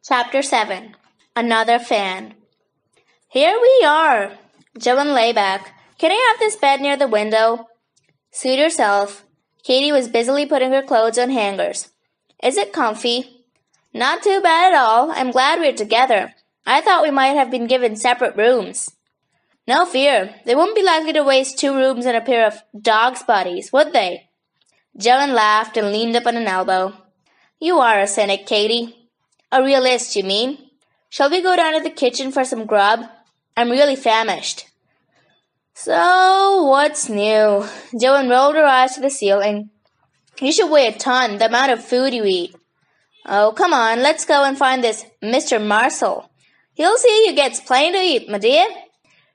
Chapter 7. Another Fan. Here we are. Joanne lay back. Can I have this bed near the window? Suit yourself. Katie was busily putting her clothes on hangers. Is it comfy? Not too bad at all. I'm glad we're together. I thought we might have been given separate rooms. No fear. They wouldn't be likely to waste 2 rooms on a pair of dog's bodies, would they? Joanne laughed and leaned up on an elbow. You are a cynic, Katie. A realist, you mean? Shall we go down to the kitchen for some grub? I'm really famished. So, what's new? Joanne rolled her eyes to the ceiling. You should weigh a ton, the amount of food you eat. Oh, come on, let's go and find this Mr. Marcel. He'll see you gets plenty to eat, my dear.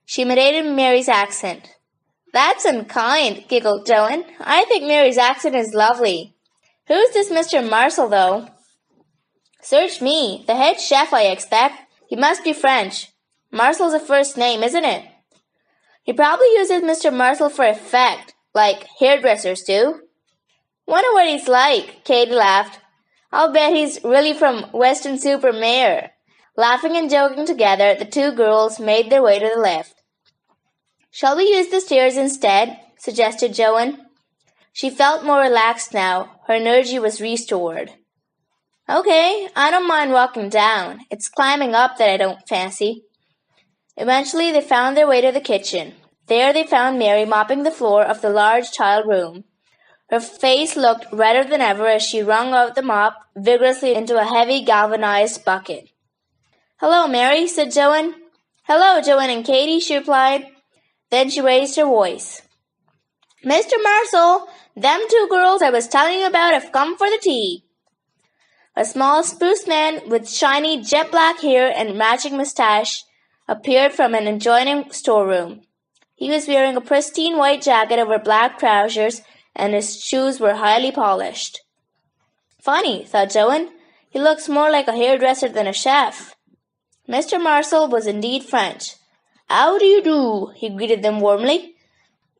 She imitated Mary's accent. That's unkind, giggled Joanne. I think Mary's accent is lovely. Who's this Mr. Marcel, though? Search me. The head chef, I expect. He must be French. Marcel's a first name, isn't it? He probably uses Mr. Marcel for effect, like hairdressers do. Wonder what he's like, Katie laughed. I'll bet he's really from Weston-super-Mare. Laughing and joking together, the 2 girls made their way to the lift. Shall we use the stairs instead? Suggested Joanne. She felt more relaxed now. Her energy was restored. Okay, I don't mind walking down. It's climbing up that I don't fancy. Eventually, they found their way to the kitchen. There they found Mary mopping the floor of the large tiled room. Her face looked redder than ever as she wrung out the mop vigorously into a heavy galvanized bucket. Hello, Mary, said Joanne. Hello, Joanne and Katie, she replied. Then she raised her voice. Mr. Marcel, them 2 girls I was telling you about have come for the tea. A small spruce man with shiny jet-black hair and matching mustache appeared from an adjoining storeroom. He was wearing a pristine white jacket over black trousers, and his shoes were highly polished. Funny, thought Joanne. He looks more like a hairdresser than a chef. Mr. Marcel was indeed French. How do you do? He greeted them warmly.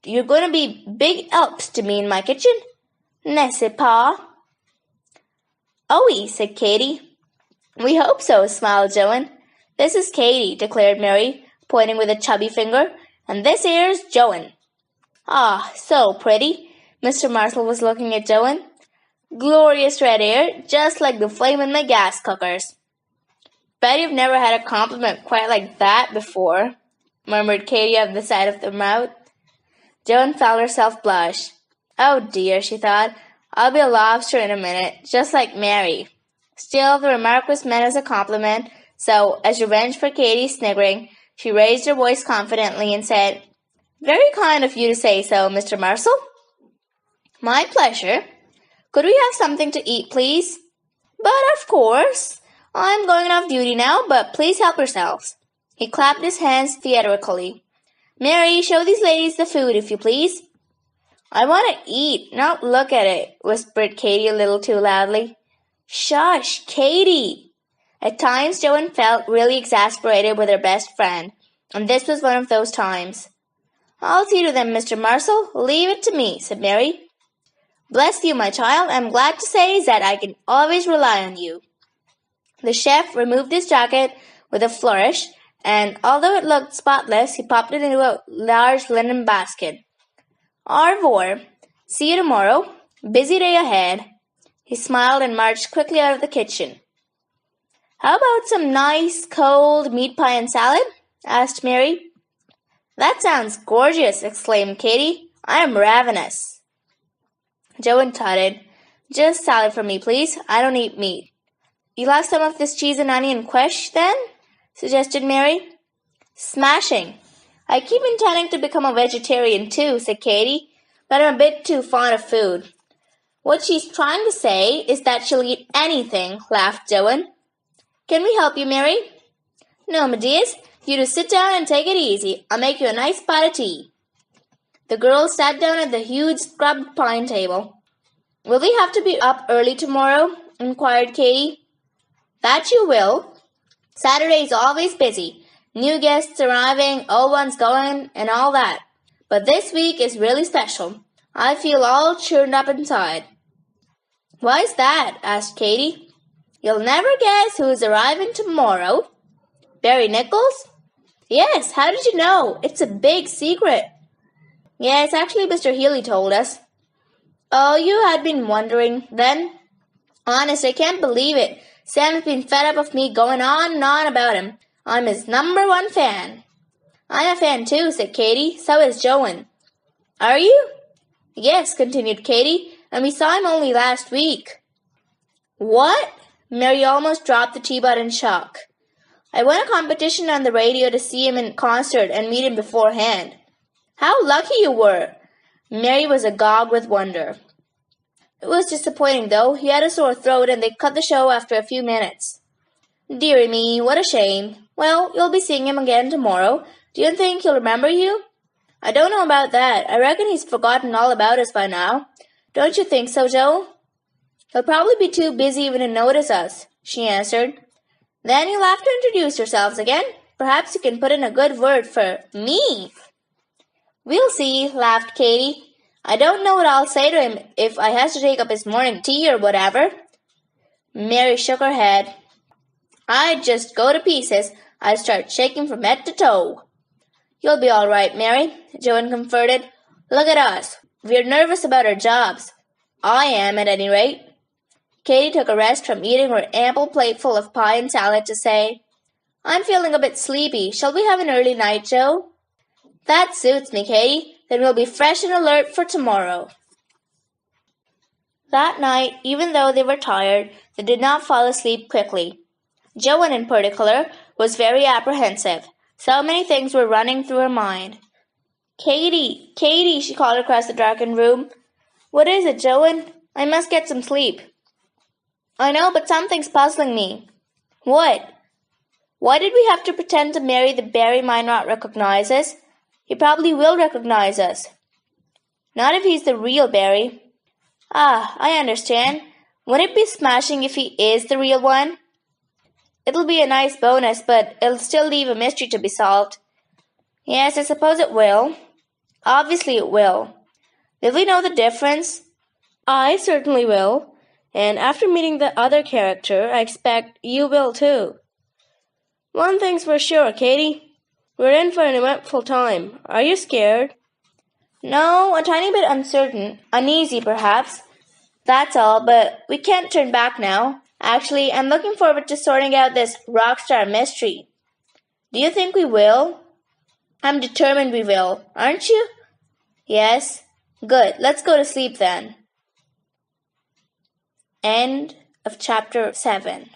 You're going to be big helps to me in my kitchen? N'est-ce pas? Oui, said Katie. We hope so, smiled Joanne. This is Katie, declared Mary, pointing with a chubby finger, and this here's Joanne. Ah, so pretty. Mr. Marcel was looking at Joanne. Glorious red hair, just like the flame in my gas cookers. Bet you've never had a compliment quite like that before, murmured Katie on the side of the mouth. Joanne felt herself blush. Oh dear, she thought. I'll be a lobster in a minute, just like Mary. Still, the remark was meant as a compliment, so, as revenge for Katie's sniggering, she raised her voice confidently and said, Very kind of you to say so, Mr. Marcel. My pleasure. Could we have something to eat, please? But of course. I'm going off duty now, but please help yourselves. He clapped his hands theatrically. Mary, show these ladies the food, if you please. I want to eat, not look at it, whispered Katie a little too loudly. Shush, Katie! At times, Joanne felt really exasperated with her best friend, and this was one of those times. I'll see to them, Mr. Marcel. Leave it to me, said Mary. Bless you, my child. I'm glad to say that I can always rely on you. The chef removed his jacket with a flourish, and although it looked spotless, he popped it into a large linen basket. Au revoir. See you tomorrow. Busy day ahead. He smiled and marched quickly out of the kitchen. How about some nice, cold meat pie and salad? Asked Mary. That sounds gorgeous, exclaimed Katie. I am ravenous. Joanne tutted. Just salad for me, please. I don't eat meat. You'll have some of this cheese and onion quiche, then? Suggested Mary. Smashing. I keep intending to become a vegetarian too, said Katie, but I'm a bit too fond of food. What she's trying to say is that she'll eat anything, laughed Joanne. Can we help you, Mary? No, my dears. You just sit down and take it easy. I'll make you a nice pot of tea. The girls sat down at the huge scrubbed pine table. Will we have to be up early tomorrow? Inquired Katie. That you will. Saturday's always busy. New guests arriving, old ones going, and all that. But this week is really special. I feel all churned up inside. Why's that? Asked Katie. You'll never guess who's arriving tomorrow. Barry Nichols? Yes, how did you know? It's a big secret. Yes, actually Mr. Healy told us. Oh, you had been wondering then? Honest, I can't believe it. Sam's been fed up of me going on and on about him. I'm his #1 fan. I'm a fan too, said Katie. So is Joanne. Are you? Yes, continued Katie, and we saw him only last week. What? Mary almost dropped the teapot in shock. I won a competition on the radio to see him in concert and meet him beforehand. How lucky you were! Mary was agog with wonder. It was disappointing, though. He had a sore throat, and they cut the show after a few minutes. Dearie me, what a shame. Well, you'll be seeing him again tomorrow. Do you think he'll remember you? I don't know about that. I reckon he's forgotten all about us by now. Don't you think so, Joe? He'll probably be too busy even to notice us, she answered. Then you'll have to introduce yourselves again. Perhaps you can put in a good word for me. We'll see, laughed Katie. I don't know what I'll say to him if I has to take up his morning tea or whatever. Mary shook her head. I'd just go to pieces. I'd start shaking from head to toe. You'll be all right, Mary, Joanne comforted. Look at us. We're nervous about our jobs. I am, at any rate. Katie took a rest from eating her ample plateful of pie and salad to say, I'm feeling a bit sleepy. Shall we have an early night, Joe? That suits me, Katie. Then we'll be fresh and alert for tomorrow. That night, even though they were tired, they did not fall asleep quickly. Joanne, in particular, was very apprehensive. So many things were running through her mind. Katie, Katie, she called across the darkened room. What is it, Joanne? I must get some sleep. I know, but something's puzzling me. What? Why did we have to pretend to marry the Barry might not recognize us? He probably will recognize us. Not if he's the real Barry. Ah, I understand. Wouldn't it be smashing if he is the real one? It'll be a nice bonus, but it'll still leave a mystery to be solved. Yes, I suppose it will. Obviously it will. Will we know the difference? I certainly will. And after meeting the other character, I expect you will too. One thing's for sure, Katie. We're in for an eventful time. Are you scared? No, a tiny bit uncertain. Uneasy, perhaps. That's all, but we can't turn back now. Actually, I'm looking forward to sorting out this Rock Star mystery. Do you think we will? I'm determined we will, aren't you? Yes. Good. Let's go to sleep then. End of chapter 7.